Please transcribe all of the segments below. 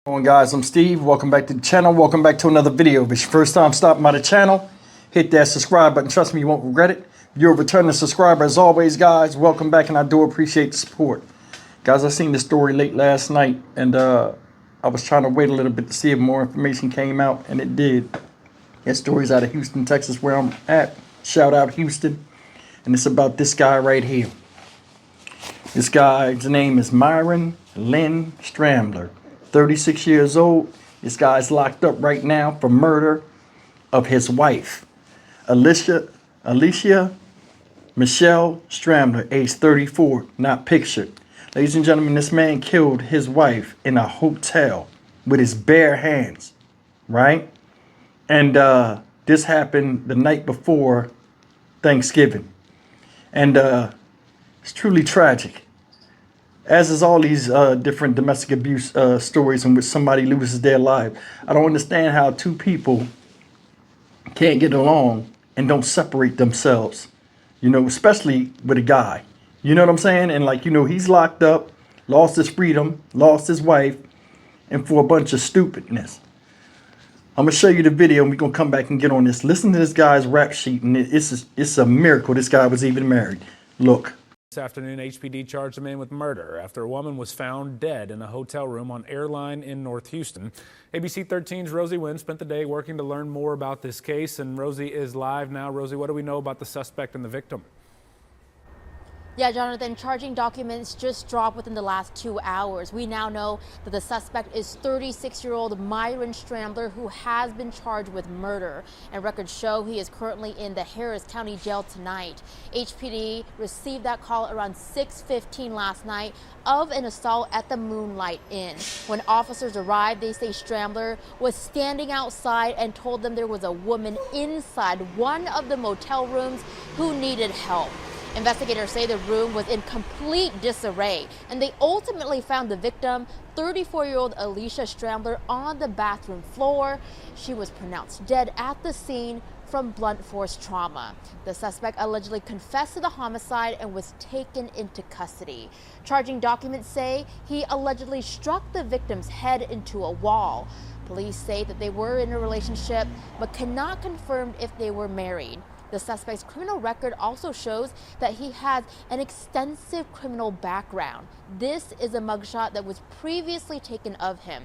Going guys, I'm Steve. Welcome back to the channel. Welcome back to another video. If it's your first time stopping by the channel, hit that subscribe button. Trust me, you won't regret it. If you're a returning subscriber, as always, guys, welcome back, and I do appreciate the support. Guys, I seen this story late last night, and I was trying to wait a little bit to see if more information came out, and it did. That story's out of Houston, Texas, where I'm at. Shout out Houston. And it's about this guy right here. This guy's name is Myron Lynn Stramler. 36 years old. This guy's locked up right now for murder of his wife, Alicia Michelle Stramler, age 34, not pictured. Ladies and gentlemen, this man killed his wife in a hotel with his bare hands, right? And this happened the night before Thanksgiving. And it's truly tragic. As is all these different domestic abuse stories in which somebody loses their life. I don't understand how two people can't get along and don't separate themselves, you know, especially with a guy. You know what I'm saying? And like, you know, he's locked up, lost his freedom, lost his wife, and for a bunch of stupidness. I'm going to show you the video and we're going to come back and get on this. Listen to this guy's rap sheet, and it's a miracle this guy was even married. Look. This afternoon, HPD charged a man with murder after a woman was found dead in a hotel room on Airline in North Houston. ABC 13's Rosie Wynn spent the day working to learn more about this case, and Rosie is live now. Rosie, what do we know about the suspect and the victim? Yeah, Jonathan, charging documents just dropped within the last 2 hours. We now know that the suspect is 36-year-old Myron Stramler, who has been charged with murder. And records show he is currently in the Harris County Jail tonight. HPD received that call around 6:15 last night of an assault at the Moonlight Inn. When officers arrived, they say Stramler was standing outside and told them there was a woman inside one of the motel rooms who needed help. Investigators say the room was in complete disarray, and they ultimately found the victim, 34-year-old Alicia Stramler, on the bathroom floor. She was pronounced dead at the scene from blunt force trauma. The suspect allegedly confessed to the homicide and was taken into custody. Charging documents say he allegedly struck the victim's head into a wall. Police say that they were in a relationship but cannot confirm if they were married. The suspect's criminal record also shows that he has an extensive criminal background. This is a mugshot that was previously taken of him.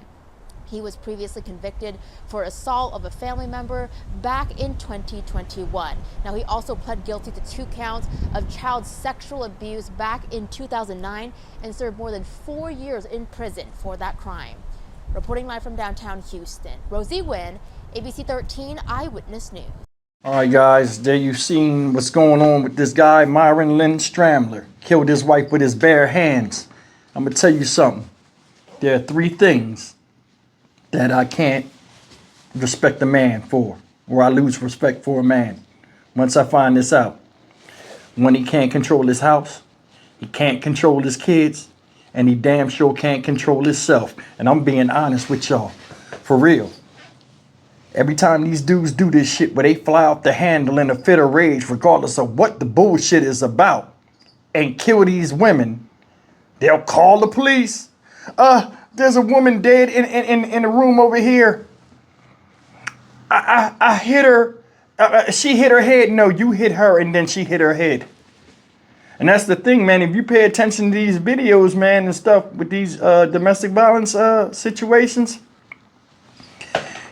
He was previously convicted for assault of a family member back in 2021. Now, he also pled guilty to 2 counts of child sexual abuse back in 2009 and served more than 4 years in prison for that crime. Reporting live from downtown Houston, Rosie Wynn, ABC 13 Eyewitness News. All right, guys, there you've seen what's going on with this guy, Myron Lynn Stramler. Killed his wife with his bare hands. I'm going to tell you something. There are 3 things that I can't respect a man for, or I lose respect for a man once I find this out. When he can't control his house, he can't control his kids, and he damn sure can't control himself. And I'm being honest with y'all, for real. Every time these dudes do this shit where they fly off the handle in a fit of rage, regardless of what the bullshit is about, and kill these women, they'll call the police. There's a woman dead in the room over here. I hit her. She hit her head. No, you hit her and then she hit her head. And that's the thing, man. If you pay attention to these videos, man, and stuff with these domestic violence situations,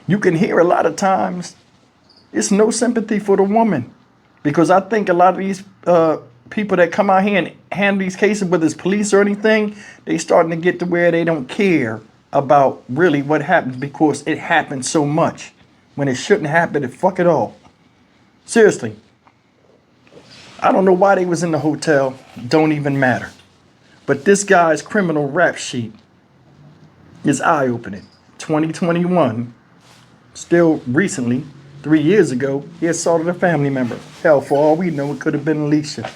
you can hear a lot of times it's no sympathy for the woman, because I think a lot of these people that come out here and handle these cases, whether it's police or anything, they starting to get to where they don't care about really what happens, because it happens so much when it shouldn't happen. And fuck it all. Seriously. I don't know why they was in the hotel. Don't even matter. But this guy's criminal rap sheet is eye-opening. 2021. Still recently, 3 years ago, he assaulted a family member. Hell, for all we know, it could have been Alicia.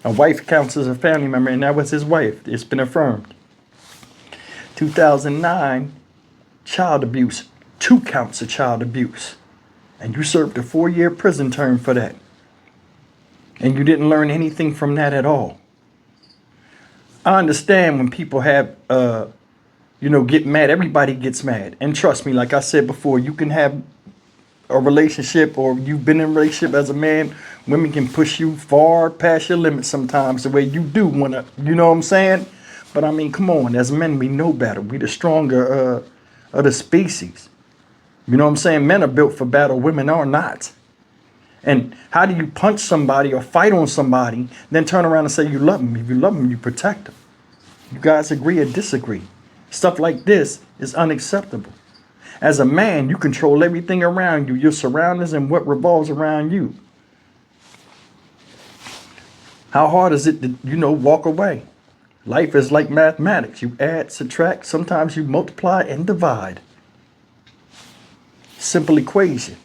A wife counts as a family member, and that was his wife. It's been affirmed. 2009, child abuse. 2 counts of child abuse. And you served a 4-year prison term for that. And you didn't learn anything from that at all. I understand when people have get mad. Everybody gets mad. And trust me, like I said before, you can have a relationship, or you've been in a relationship as a man. Women can push you far past your limits sometimes, the way you do want to, you know what I'm saying? But I mean, come on, as men, we know better. We the stronger of the species. You know what I'm saying? Men are built for battle, women are not. And how do you punch somebody or fight on somebody, then turn around and say you love them? If you love them, you protect them. You guys agree or disagree? Stuff like this is unacceptable. As a man, you control everything around you, your surroundings and what revolves around you. How hard is it to, walk away? Life is like mathematics. You add, subtract, sometimes you multiply and divide. Simple equation.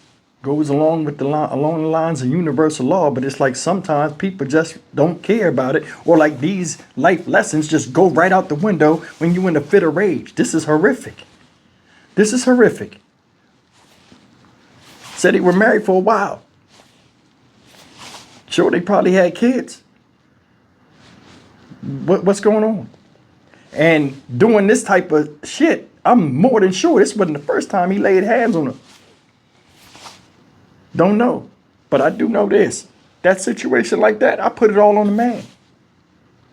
Goes along the lines of universal law, but it's like sometimes people just don't care about it, or like these life lessons just go right out the window when you're in a fit of rage. This is horrific. This is horrific. Said they were married for a while. Sure, they probably had kids. What's going on? And doing this type of shit, I'm more than sure this wasn't the first time he laid hands on her. Don't know. But I do know this. That situation like that, I put it all on the man.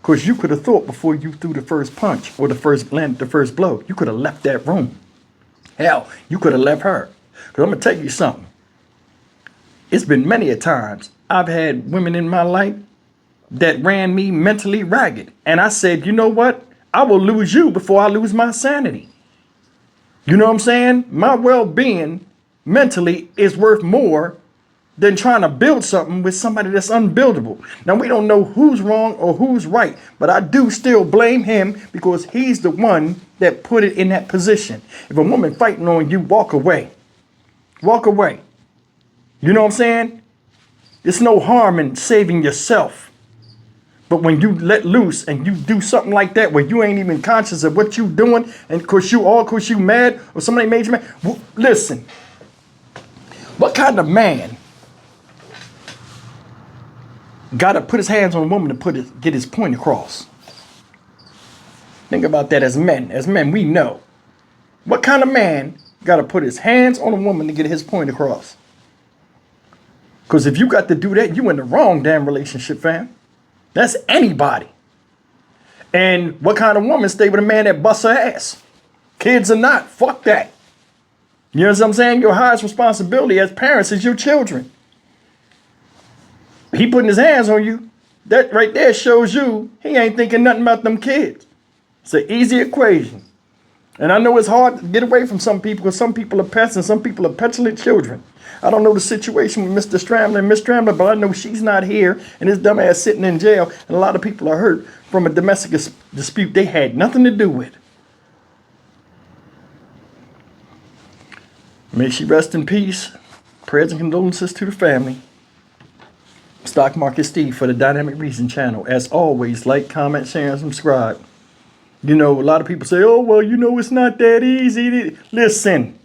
Because you could have thought before you threw the first punch or the first blow, you could have left that room. Hell, you could have left her. Because I'm going to tell you something. It's been many a times I've had women in my life that ran me mentally ragged. And I said, you know what? I will lose you before I lose my sanity. You know what I'm saying? My well-being mentally is worth more than trying to build something with somebody that's unbuildable. Now, we don't know who's wrong or who's right, but I do still blame him because he's the one that put it in that position. If a woman fighting on you, walk away. Walk away. You know what I'm saying? There's no harm in saving yourself. But when you let loose and you do something like that where you ain't even conscious of what you doing, and cause you mad or somebody made you mad, listen. What kind of man got to put his hands on a woman to get his point across? Think about that as men. As men, we know. What kind of man got to put his hands on a woman to get his point across? Because if you got to do that, you in the wrong damn relationship, fam. That's anybody. And what kind of woman stay with a man that busts her ass? Kids or not, fuck that. You know what I'm saying? Your highest responsibility as parents is your children. He putting his hands on you. That right there shows you he ain't thinking nothing about them kids. It's an easy equation. And I know it's hard to get away from some people because some people are pests and some people are petulant children. I don't know the situation with Mr. Stramler and Miss Stramler, but I know she's not here and his dumb ass sitting in jail. And a lot of people are hurt from a domestic dispute they had nothing to do with. May she rest in peace. Prayers and condolences to the family. Stock Market Steve for the Dynamic Reason channel. As always, like, comment, share, and subscribe. You know, a lot of people say, oh, well, it's not that easy. Listen.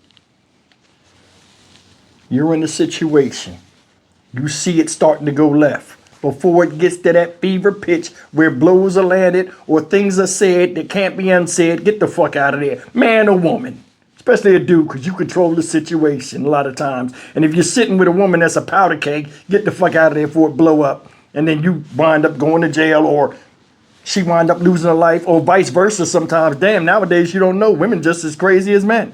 You're in a situation. You see it starting to go left. Before it gets to that fever pitch where blows are landed or things are said that can't be unsaid, get the fuck out of there. Man or woman. Especially a dude, because you control the situation a lot of times. And if you're sitting with a woman that's a powder keg, get the fuck out of there before it blow up. And then you wind up going to jail, or she wind up losing her life, or vice versa sometimes. Damn, nowadays you don't know. Women just as crazy as men.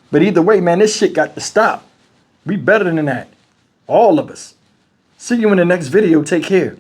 But either way, man, this shit got to stop. We better than that. All of us. See you in the next video. Take care.